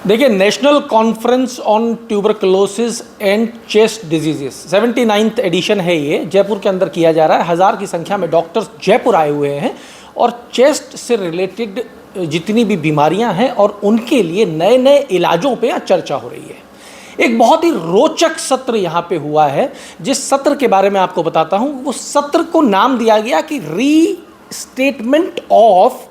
देखिए, national conference on tuberculosis and chest diseases 79th edition है ये, जयपुर के अंदर किया जा रहा है। 1000 की संख्या में डॉक्टर्स जयपुर आए हुए हैं और चेस्ट से रिलेटेड जितनी भी बीमारियां हैं और उनके लिए नए नए इलाजों पे चर्चा हो रही है। एक बहुत ही रोचक सत्र यहाँ पे हुआ है। जिस सत्र के बारे में आपको बताता हूँ, वो सत्र को नाम दिया गया कि restatement of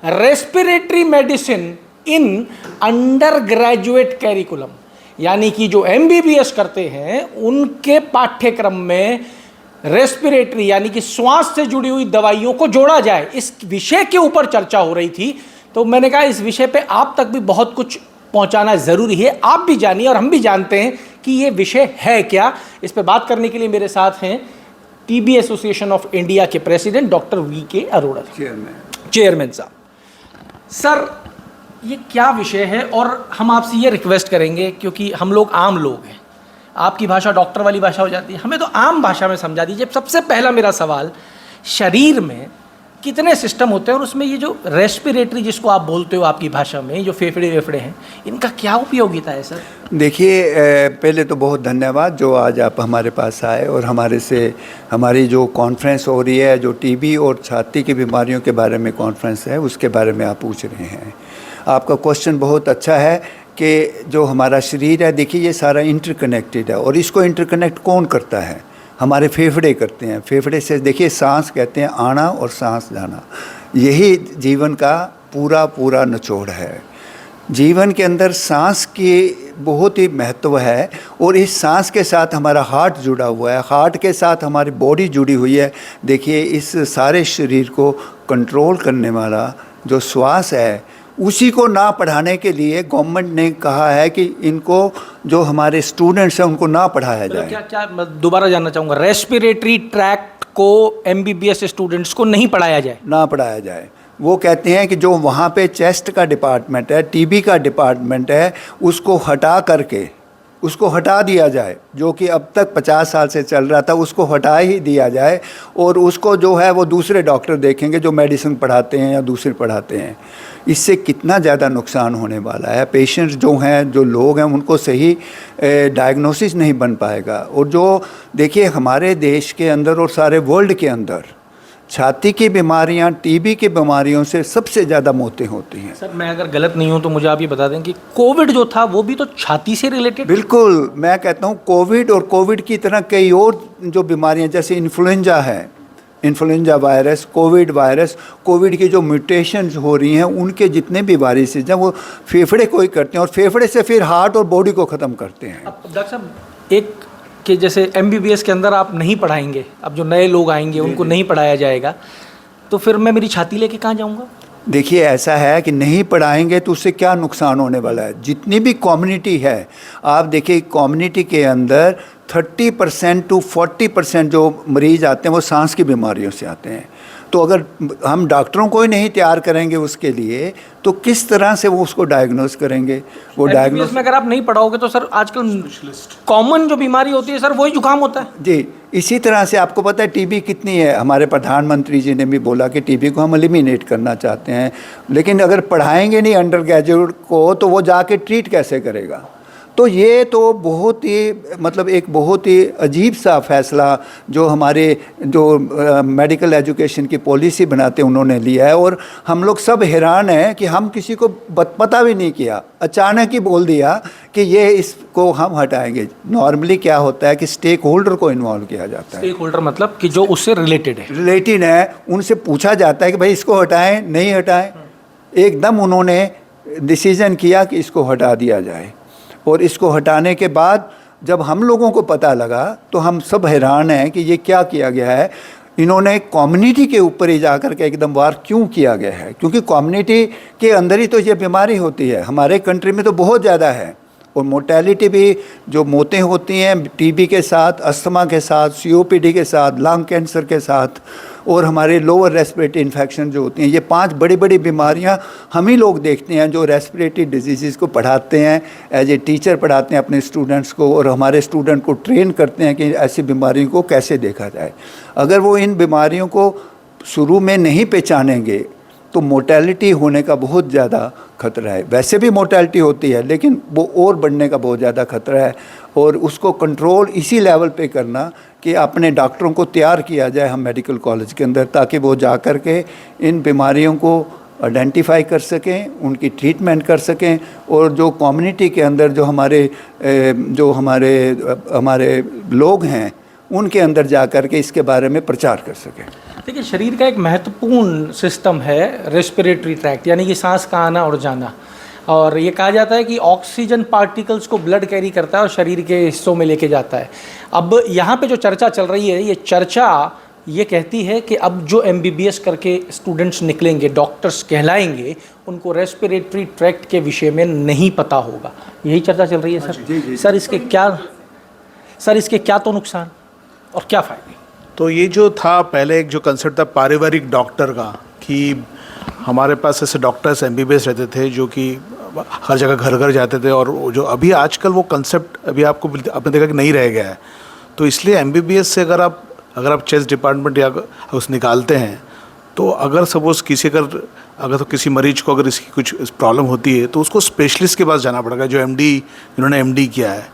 respiratory medicine in under graduate curriculum, यानी कि जो MBBS करते हैं उनके पाठ्यक्रम में रेस्पिरेटरी यानी कि श्वास से जुड़ी हुई दवाइयों को जोड़ा जाए। इस विषय के ऊपर चर्चा हो रही थी, तो मैंने कहा इस विषय पे आप तक भी बहुत कुछ पहुंचाना ज़रूरी है। आप भी जानिए और हम भी जानते हैं कि ये विषय है क्या। इस पे बात करने के लिए मेरे साथ हैं TB एसोसिएशन ऑफ इंडिया के president doctor VK Arora, chairman साहब। सर, ये क्या विषय है और हम आपसे ये रिक्वेस्ट करेंगे, क्योंकि हम लोग आम लोग हैं, आपकी भाषा डॉक्टर वाली भाषा हो जाती है, हमें तो आम भाषा में समझा दीजिए। सबसे पहला मेरा सवाल, शरीर में कितने सिस्टम होते हैं और उसमें ये जो रेस्पिरेटरी जिसको आप बोलते हो आपकी भाषा में, जो फेफड़े वेफड़े हैं, इनका क्या उपयोगिता है सर? देखिए, पहले तो बहुत धन्यवाद जो आज आप हमारे पास आए और हमारी जो कॉन्फ्रेंस हो रही है, जो TB और छाती की बीमारियों के बारे में कॉन्फ्रेंस है, उसके बारे में आप पूछ रहे हैं। आपका क्वेश्चन बहुत अच्छा है कि जो हमारा शरीर है, देखिए ये सारा इंटरकनेक्टेड है और इसको इंटरकनेक्ट कौन करता है? हमारे फेफड़े करते हैं। फेफड़े से देखिए सांस कहते हैं आना और सांस जाना, यही जीवन का पूरा निचोड़ है। जीवन के अंदर सांस की बहुत ही महत्व है और इस सांस के साथ हमारा हार्ट जुड़ा हुआ है, हार्ट के साथ हमारी बॉडी जुड़ी हुई है। देखिए, इस सारे शरीर को कंट्रोल करने वाला जो श्वास है, उसी को ना पढ़ाने के लिए गवर्नमेंट ने कहा है कि इनको जो हमारे स्टूडेंट्स हैं उनको ना पढ़ाया जाए। क्या मैं दोबारा जानना चाहूँगा, रेस्पिरेटरी ट्रैक्ट को MBBS स्टूडेंट्स को नहीं पढ़ाया जाए? ना पढ़ाया जाए। वो कहते हैं कि जो वहाँ पे चेस्ट का डिपार्टमेंट है, TB का डिपार्टमेंट है, उसको हटा दिया जाए। जो कि अब तक 50 साल से चल रहा था, उसको हटा ही दिया जाए और उसको जो है वो दूसरे डॉक्टर देखेंगे जो मेडिसिन पढ़ाते हैं या दूसरे पढ़ाते हैं। इससे कितना ज़्यादा नुकसान होने वाला है। पेशेंट्स जो हैं, जो लोग हैं, उनको सही डायग्नोसिस नहीं बन पाएगा। और जो देखिए हमारे देश के अंदर और सारे वर्ल्ड के अंदर छाती की बीमारियां, TB की बीमारियों से सबसे ज़्यादा मौतें होती हैं। सर, मैं अगर गलत नहीं हूं तो मुझे आप ये बता दें कि कोविड जो था वो भी तो छाती से रिलेटेड? बिल्कुल, मैं कहता हूं कोविड और कोविड की तरह कई और जो बीमारियां, जैसे इन्फ्लुएंजा है, influenza virus, Covid virus, Covid की जो म्यूटेशंस हो रही हैं, उनके जितने भी वायरसेस हैं वो फेफड़े को ही करते हैं और फेफड़े से फिर हार्ट और बॉडी को ख़त्म करते हैं। अब डॉक्टर साहब, एक कि जैसे MBBS के अंदर आप नहीं पढ़ाएंगे, अब जो नए लोग आएंगे उनको नहीं पढ़ाया जाएगा, तो फिर मैं मेरी छाती लेके कहाँ जाऊँगा? देखिए, ऐसा है कि नहीं पढ़ाएंगे तो उससे क्या नुकसान होने वाला है। जितनी भी कम्युनिटी है, आप देखिए कम्युनिटी के अंदर 30% to 40% जो मरीज़ आते हैं वो सांस की बीमारियों से आते हैं। तो अगर हम डॉक्टरों को ही नहीं तैयार करेंगे उसके लिए, तो किस तरह से वो उसको डायग्नोस करेंगे? वो डायग्नोस में अगर आप नहीं पढ़ाओगे तो सर आजकल कॉमन जो बीमारी होती है सर, वही जुकाम होता है जी। इसी तरह से आपको पता है TB कितनी है। हमारे प्रधानमंत्री जी ने भी बोला कि TB को हम एलिमिनेट करना चाहते हैं, लेकिन अगर पढ़ाएंगे नहीं अंडर ग्रेजुएट को तो वो जाके ट्रीट कैसे करेगा? तो ये तो बहुत ही मतलब एक बहुत ही अजीब सा फैसला जो हमारे जो मेडिकल एजुकेशन की पॉलिसी बनाते हैं उन्होंने लिया है। और हम लोग सब हैरान हैं कि हम किसी को पता भी नहीं किया, अचानक ही बोल दिया कि ये इसको हम हटाएंगे। नॉर्मली क्या होता है कि स्टेक होल्डर को इन्वॉल्व किया जाता है। स्टेक होल्डर मतलब कि जो उससे रिलेटेड है, उनसे पूछा जाता है कि भाई इसको हटाएं नहीं हटाएं। एकदम उन्होंने डिसीज़न किया कि इसको हटा दिया जाए और इसको हटाने के बाद जब हम लोगों को पता लगा तो हम सब हैरान हैं कि ये क्या किया गया है। इन्होंने कम्युनिटी के ऊपर ही जाकर के एकदम वार क्यों किया गया है? क्योंकि कम्युनिटी के अंदर ही तो ये बीमारी होती है। हमारे कंट्री में तो बहुत ज़्यादा है और मोर्टेलिटी भी, जो मौतें होती हैं TB के साथ, अस्थमा के साथ, COPD के साथ, लंग कैंसर के साथ और हमारे लोअर रेस्पिरेटरी इन्फेक्शन जो होती हैं, ये 5 बड़ी बड़ी बीमारियां हम ही लोग देखते हैं जो रेस्पिरेटरी डिजीज़ को पढ़ाते हैं, एज ए टीचर पढ़ाते हैं अपने स्टूडेंट्स को और हमारे स्टूडेंट को ट्रेन करते हैं कि ऐसी बीमारियों को कैसे देखा जाए। अगर वो इन बीमारियों को शुरू में नहीं पहचानेंगे तो मोर्टेलिटी होने का बहुत ज़्यादा खतरा है। वैसे भी मोर्टेलिटी होती है, लेकिन वो और बढ़ने का बहुत ज़्यादा खतरा है। और उसको कंट्रोल इसी लेवल पे करना कि अपने डॉक्टरों को तैयार किया जाए हम मेडिकल कॉलेज के अंदर, ताकि वो जा कर के इन बीमारियों को आइडेंटिफाई कर सकें, उनकी ट्रीटमेंट कर सकें, और जो कम्युनिटी के अंदर जो हमारे लोग हैं उनके अंदर जा कर के इसके बारे में प्रचार कर सकें। देखिए, शरीर का एक महत्वपूर्ण सिस्टम है रेस्पिरेटरी ट्रैक्ट, यानी कि सांस का आना और जाना। और ये कहा जाता है कि ऑक्सीजन पार्टिकल्स को ब्लड कैरी करता है और शरीर के हिस्सों में लेके जाता है। अब यहाँ पे जो चर्चा चल रही है, ये चर्चा ये कहती है कि अब जो MBBS करके स्टूडेंट्स निकलेंगे, डॉक्टर्स कहलाएंगे, उनको रेस्पिरेटरी ट्रैक्ट के विषय में नहीं पता होगा। यही चर्चा चल रही है सर। जी। सर इसके क्या तो नुकसान और क्या फ़ायदे? तो ये जो था पहले, एक जो कंसेप्ट था पारिवारिक डॉक्टर का, कि हमारे पास ऐसे डॉक्टर्स MBBS रहते थे जो कि हर जगह घर घर जाते थे, और जो अभी आजकल वो कंसेप्ट अभी आपने देखा कि नहीं रह गया है। तो इसलिए MBBS से अगर आप चेस्ट डिपार्टमेंट या उस निकालते हैं, तो अगर सपोज़ किसी मरीज को अगर इसकी कुछ प्रॉब्लम होती है, तो उसको स्पेशलिस्ट के पास जाना पड़ेगा, जो जिन्होंने MD किया है।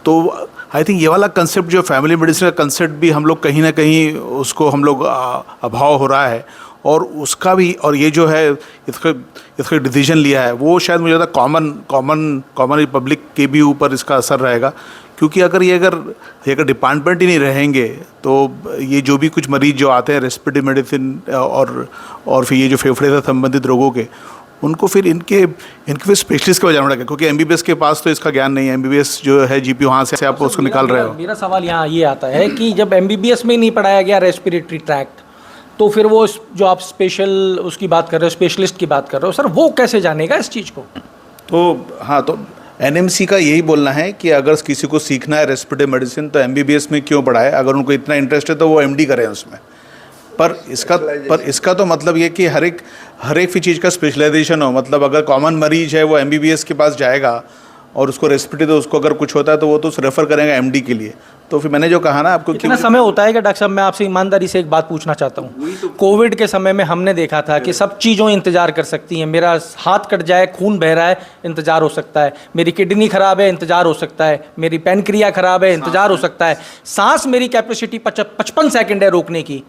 तो आई थिंक ये वाला कंसेप्ट, जो फैमिली मेडिसिन का कंसेप्ट भी हम लोग कहीं ना कहीं उसको अभाव हो रहा है, और उसका भी, और ये जो है इसका डिसीजन लिया है, वो शायद मुझे लगता है कॉमन पब्लिक के भी ऊपर इसका असर रहेगा। क्योंकि अगर डिपार्टमेंट ही नहीं रहेंगे, तो ये जो भी कुछ मरीज जो आते हैं रेस्पिरेटरी मेडिसिन और फिर ये जो फेफड़े से संबंधित रोगों के, उनको फिर इनके फिर स्पेशलिस्ट के पास जाना पड़ेगा, क्योंकि MBBS के पास तो इसका ज्ञान नहीं है। MBBS जो है GP वहाँ से आप उसको निकाल रहे हो। मेरा सवाल यहाँ ये आता है कि जब MBBS में ही नहीं पढ़ाया गया रेस्पिरेटरी ट्रैक्ट, तो फिर वो जो आप स्पेशल उसकी बात कर रहे हो, स्पेशलिस्ट की बात कर रहे हो सर, वो कैसे जानेगा इस चीज़ को? तो हाँ, तो NMC का यही बोलना है कि अगर किसी को सीखना है रेस्पिरेटरी मेडिसिन, तो MBBS में क्यों पढ़ाए? अगर उनको इतना इंटरेस्ट है तो वो MD करें उसमें। पर इसका तो मतलब ये कि हर एक भी चीज़ का स्पेशलाइजेशन हो। मतलब अगर कॉमन मरीज है वो MBBS के पास जाएगा, और उसको रेस्पिरेटरी, तो उसको अगर कुछ होता है तो वो तो रेफ़र करेंगे MD के लिए। तो फिर मैंने जो कहा ना आपको, कितना समय होता है कि डॉक्टर साहब, मैं आपसे ईमानदारी से एक बात पूछना चाहता हूँ। कोविड के समय में हमने देखा था कि सब चीज़ों इंतजार कर सकती हैं। मेरा हाथ कट जाए, खून बह रहा है, इंतजार हो सकता है। मेरी किडनी खराब है, इंतजार हो सकता है। मेरी पैनक्रिया खराब है, इंतजार हो सकता है। सांस मेरी कैपेसिटी 55 सेकंड है रोकने की,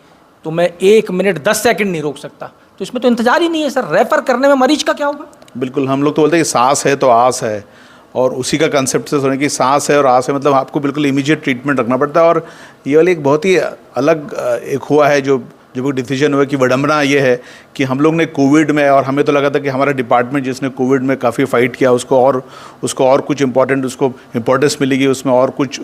तो मैं 1 मिनट 10 सेकंड नहीं रोक सकता। तो इसमें तो इंतजार ही नहीं है सर। रेफर करने में मरीज का क्या होगा? बिल्कुल, हम लोग तो बोलते हैं कि सांस है तो आस है, और उसी का कंसेप्ट से सुने कि सांस है और आस है, मतलब आपको बिल्कुल इमीडिएट ट्रीटमेंट रखना पड़ता है। और ये वाली एक बहुत ही अलग एक हुआ है जो डिसीजन हुआ कि विडम्बना ये है कि हम लोग ने कोविड में, और हमें तो लगा था कि हमारा डिपार्टमेंट जिसने कोविड में काफ़ी फाइट किया, उसको और कुछ इम्पोर्टेंस मिलेगी, उसमें और कुछ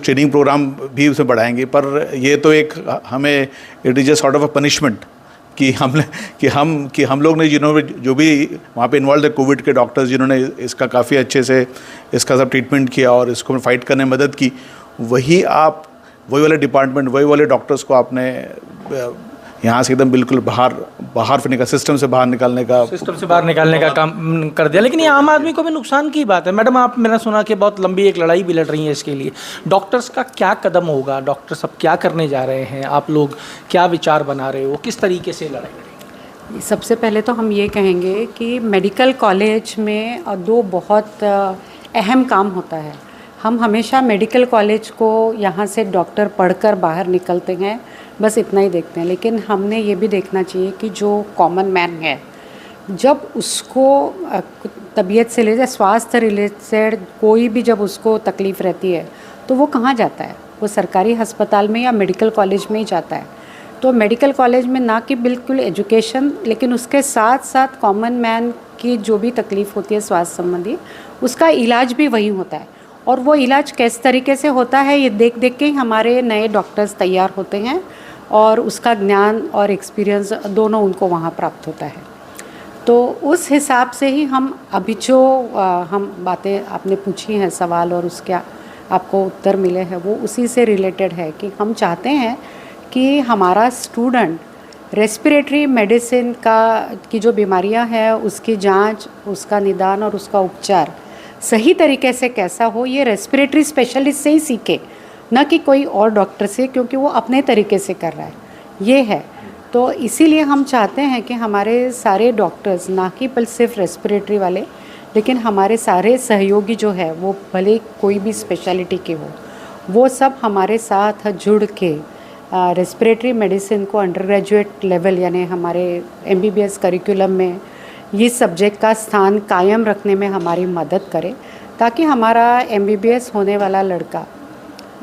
ट्रेनिंग प्रोग्राम भी उसे बढ़ाएंगे। पर ये तो एक हमें it is just sort of a punishment कि हम लोग ने जिन्होंने जो भी वहाँ पे इन्वॉल्व थे कोविड के डॉक्टर्स, जिन्होंने इसका काफ़ी अच्छे से इसका सब ट्रीटमेंट किया और इसको फाइट करने में मदद की, वही वाले डिपार्टमेंट, वही वाले डॉक्टर्स को आपने यहाँ से एकदम बिल्कुल बाहर फिरने का, सिस्टम से बाहर निकालने का काम कर दिया। लेकिन ये आम आदमी को भी नुकसान की बात है। मैडम, आप, मैंने सुना कि बहुत लंबी एक लड़ाई भी लड़ रही है इसके लिए। डॉक्टर्स का क्या कदम होगा? डॉक्टर्स अब क्या करने जा रहे हैं? आप लोग क्या विचार बना रहे हो? किस तरीके से लड़ाई लड़ेंगे? सबसे पहले तो हम ये कहेंगे कि मेडिकल कॉलेज में 2 बहुत अहम काम होता है। हम हमेशा मेडिकल कॉलेज को यहाँ से डॉक्टर पढ़कर बाहर निकलते हैं, बस इतना ही देखते हैं। लेकिन हमने ये भी देखना चाहिए कि जो कॉमन मैन है, जब उसको तबीयत से लेकर स्वास्थ्य रिलेटेड कोई भी जब उसको तकलीफ़ रहती है, तो वो कहाँ जाता है? वो सरकारी अस्पताल में या मेडिकल कॉलेज में ही जाता है। तो मेडिकल कॉलेज में ना कि बिल्कुल एजुकेशन, लेकिन उसके साथ साथ कॉमन मैन की जो भी तकलीफ़ होती है स्वास्थ्य संबंधी, उसका इलाज भी वहीं होता है। और वो इलाज किस तरीके से होता है, ये देख देख के ही हमारे नए डॉक्टर्स तैयार होते हैं, और उसका ज्ञान और एक्सपीरियंस दोनों उनको वहाँ प्राप्त होता है। तो उस हिसाब से ही हम अभी जो हम बातें आपने पूछी हैं, सवाल, और उसके आपको उत्तर मिले हैं, वो उसी से रिलेटेड है कि हम चाहते हैं कि हमारा स्टूडेंट रेस्पिरेटरी मेडिसिन की जो बीमारियां हैं उसकी जांच, उसका निदान और उसका उपचार सही तरीके से कैसा हो, ये रेस्पिरेटरी स्पेशलिस्ट से ही सीखे, न कि कोई और डॉक्टर से, क्योंकि वो अपने तरीके से कर रहा है। ये है। तो इसीलिए हम चाहते हैं कि हमारे सारे डॉक्टर्स, ना कि बल सिर्फ रेस्पिरेटरी वाले, लेकिन हमारे सारे सहयोगी जो है वो भले कोई भी स्पेशलिटी के हो, वो सब हमारे साथ जुड़ के रेस्पिरेटरी मेडिसिन को अंडर ग्रेजुएट लेवल यानी हमारे MBBS करिकुलम में ये सब्जेक्ट का स्थान कायम रखने में हमारी मदद करें, ताकि हमारा MBBS होने वाला लड़का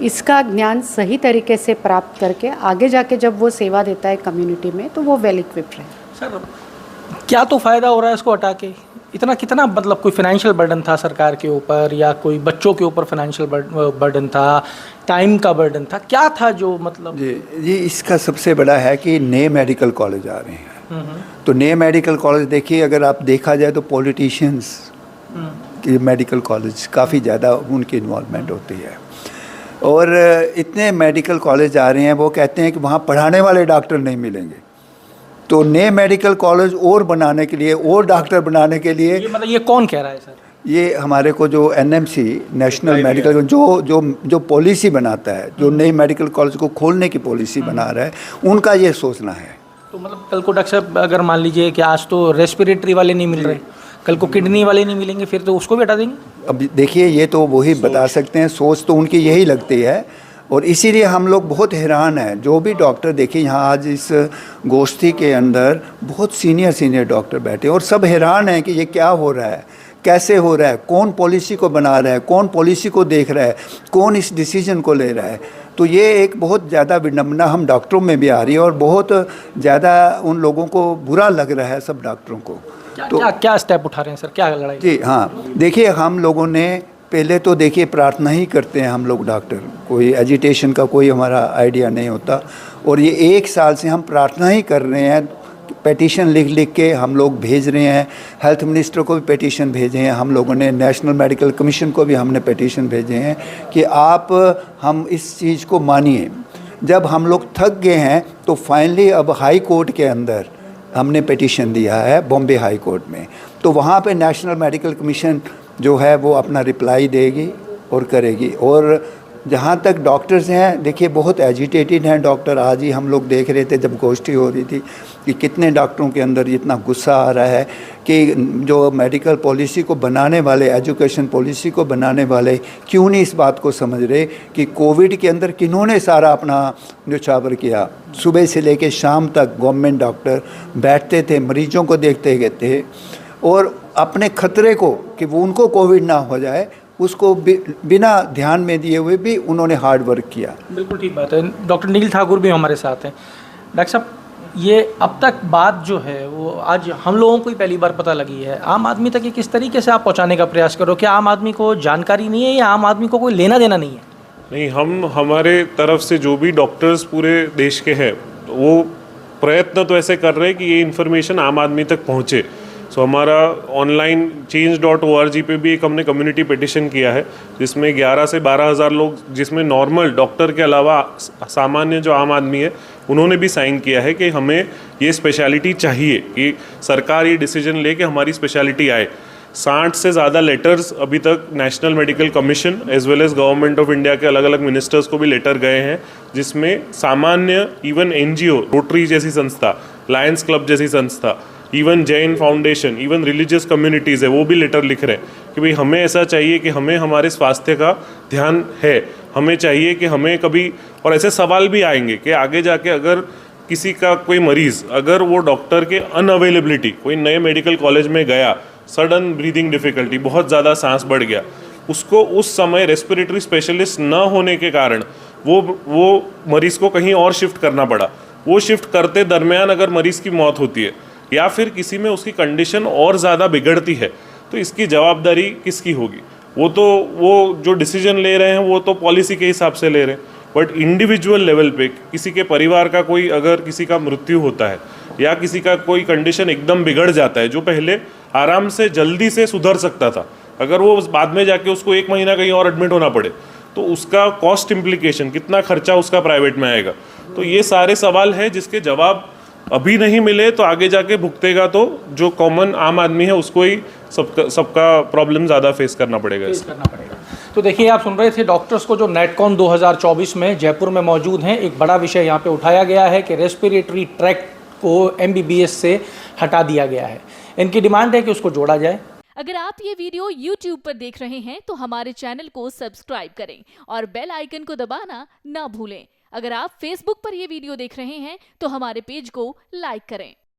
इसका ज्ञान सही तरीके से प्राप्त करके आगे जाके जब वो सेवा देता है कम्युनिटी में तो वो वेल इक्विप्ड रहे। सर क्या तो फ़ायदा हो रहा है इसको हटा के? इतना कितना मतलब कोई फाइनेंशियल बर्डन था सरकार के ऊपर, या कोई बच्चों के ऊपर फाइनेंशियल बर्डन था, टाइम का बर्डन था, क्या था जो मतलब? जी इसका सबसे बड़ा है कि नए मेडिकल कॉलेज आ रहे हैं। तो नए मेडिकल कॉलेज देखिए, अगर आप देखा जाए तो पॉलिटिशियंस के मेडिकल कॉलेज काफ़ी ज़्यादा उनकी इन्वॉल्वमेंट होती है, और इतने मेडिकल कॉलेज आ रहे हैं, वो कहते हैं कि वहाँ पढ़ाने वाले डॉक्टर नहीं मिलेंगे। तो नए मेडिकल कॉलेज और बनाने के लिए, और डॉक्टर बनाने के लिए, ये मतलब ये कौन कह रहा है सर? ये हमारे को जो NMC नेशनल मेडिकल जो पॉलिसी बनाता है, जो नए मेडिकल कॉलेज को खोलने की पॉलिसी बना रहा है, उनका ये सोचना है। तो मतलब कल को डॉक्टर साहब अगर मान लीजिए कि आज तो रेस्पिरेटरी वाले नहीं मिल रहे, कल को किडनी वाले नहीं मिलेंगे, फिर तो उसको भी हटा देंगे? अब देखिए ये तो वही बता सकते हैं, सोच तो उनकी यही लगती है, और इसीलिए हम लोग बहुत हैरान हैं। जो भी डॉक्टर देखिए यहाँ आज इस गोष्ठी के अंदर बहुत सीनियर डॉक्टर बैठे, और सब हैरान हैं कि ये क्या हो रहा है, कैसे हो रहा है, कौन पॉलिसी को बना रहा है, कौन पॉलिसी को देख रहा है, कौन इस डिसीजन को ले रहा है। तो ये एक बहुत ज़्यादा विडम्बना हम डॉक्टरों में भी आ रही है, और बहुत ज़्यादा उन लोगों को बुरा लग रहा है, सब डॉक्टरों को। क्या स्टेप उठा रहे हैं सर, क्या लड़ाई? जी हाँ, देखिए हम लोगों ने पहले तो देखिए प्रार्थना ही करते हैं हम लोग डॉक्टर, कोई एजिटेशन का कोई हमारा आइडिया नहीं होता, और ये 1 साल से हम प्रार्थना ही कर रहे हैं। पेटिशन लिख के हम लोग भेज रहे हैं, हेल्थ मिनिस्टर को भी पेटिशन भेजे हैं हम लोगों ने, नेशनल मेडिकल कमीशन को भी हमने पेटिशन भेजे हैं कि आप हम इस चीज़ को मानिए। जब हम लोग थक गए हैं तो फाइनली अब हाई कोर्ट के अंदर हमने पेटिशन दिया है, बॉम्बे हाई कोर्ट में, तो वहाँ पे नेशनल मेडिकल कमीशन जो है वो अपना रिप्लाई देगी और करेगी। और जहाँ तक डॉक्टर्स हैं, देखिए बहुत एजिटेटेड हैं डॉक्टर। आज ही हम लोग देख रहे थे जब गोष्ठी हो रही थी कि कितने डॉक्टरों के अंदर इतना गुस्सा आ रहा है कि जो मेडिकल पॉलिसी को बनाने वाले, एजुकेशन पॉलिसी को बनाने वाले क्यों नहीं इस बात को समझ रहे कि कोविड के अंदर किन्होंने सारा अपना न्यौछावर किया। सुबह से लेकर शाम तक गवर्नमेंट डॉक्टर बैठते थे, मरीजों को देखते गए थे, और अपने खतरे को कि वो उनको कोविड ना हो जाए उसको बिना ध्यान में दिए हुए भी उन्होंने हार्ड वर्क किया। बिल्कुल ठीक बात है। डॉक्टर नील ठाकुर भी हमारे साथ हैं। डॉक्टर साहब, ये अब तक बात जो है वो आज हम लोगों को ही पहली बार पता लगी है, आम आदमी तक ये किस तरीके से आप पहुंचाने का प्रयास करो? क्या आम आदमी को जानकारी नहीं है, या आम आदमी को कोई लेना देना नहीं है? नहीं, हम हमारे तरफ से जो भी डॉक्टर्स पूरे देश के हैं वो प्रयत्न तो ऐसे कर रहे हैं कि ये इन्फॉर्मेशन आम आदमी तक पहुँचे। सो हमारा ऑनलाइन change.org पे भी एक हमने कम्युनिटी पिटिशन किया है, जिसमें 11 से 12 हज़ार लोग, जिसमें नॉर्मल डॉक्टर के अलावा सामान्य जो आम आदमी है उन्होंने भी साइन किया है कि हमें ये स्पेशलिटी चाहिए, कि सरकार ये डिसीजन ले कि हमारी स्पेशलिटी आए। 60 से ज़्यादा लेटर्स अभी तक national medical commission as well as government of India के अलग अलग मिनिस्टर्स को भी लेटर गए हैं, जिसमें सामान्य इवन NGO, रोटरी जैसी संस्था, लायंस क्लब जैसी संस्था, even Jain foundation, even religious communities है, वो भी लेटर लिख रहे हैं कि भाई हमें ऐसा चाहिए कि हमें हमारे स्वास्थ्य का ध्यान है, हमें चाहिए कि हमें कभी, और ऐसे सवाल भी आएंगे कि आगे जाके अगर किसी का कोई मरीज़, अगर वो डॉक्टर के अनअवेलेबिलिटी, कोई नए मेडिकल कॉलेज में गया, सडन ब्रीदिंग डिफ़िकल्टी, बहुत ज़्यादा सांस बढ़ गया, उसको उस समय रेस्पिरेटरी स्पेशलिस्ट न होने के कारण वो मरीज़ को कहीं और शिफ्ट करना पड़ा। वो शिफ्ट करते दरमियान अगर मरीज़ की मौत होती है या फिर किसी में उसकी कंडीशन और ज़्यादा बिगड़ती है, तो इसकी जवाबदारी किसकी होगी? वो जो डिसीजन ले रहे हैं वो तो पॉलिसी के हिसाब से ले रहे हैं, बट इंडिविजुअल लेवल पे किसी के परिवार का कोई, अगर किसी का मृत्यु होता है या किसी का कोई कंडीशन एकदम बिगड़ जाता है, जो पहले आराम से जल्दी से सुधर सकता था, अगर वो बाद में जाके उसको 1 महीना कहीं और एडमिट होना पड़े तो उसका कॉस्ट इम्प्लीकेशन, कितना खर्चा उसका प्राइवेट में आएगा। तो ये सारे सवाल हैं जिसके जवाब अभी नहीं मिले तो आगे जाके भुगतेगा तो जो कॉमन आम आदमी है उसको ही सबका प्रॉब्लम ज़्यादा फेस करना पड़ेगा। तो देखिए, आप सुन रहे थे डॉक्टर्स को जो नेटकॉन 2024 में जयपुर में मौजूद हैं। एक बड़ा विषय यहाँ पे उठाया गया है कि रेस्पिरेटरी ट्रैक्ट को MBBS से हटा दिया गया है। इनकी डिमांड है कि उसको जोड़ा जाए। अगर आप ये वीडियो YouTube पर देख रहे हैं तो हमारे चैनल को सब्सक्राइब करें और बेल आइकन को दबाना ना भूलें। अगर आप Facebook पर ये वीडियो देख रहे हैं तो हमारे पेज को लाइक करें।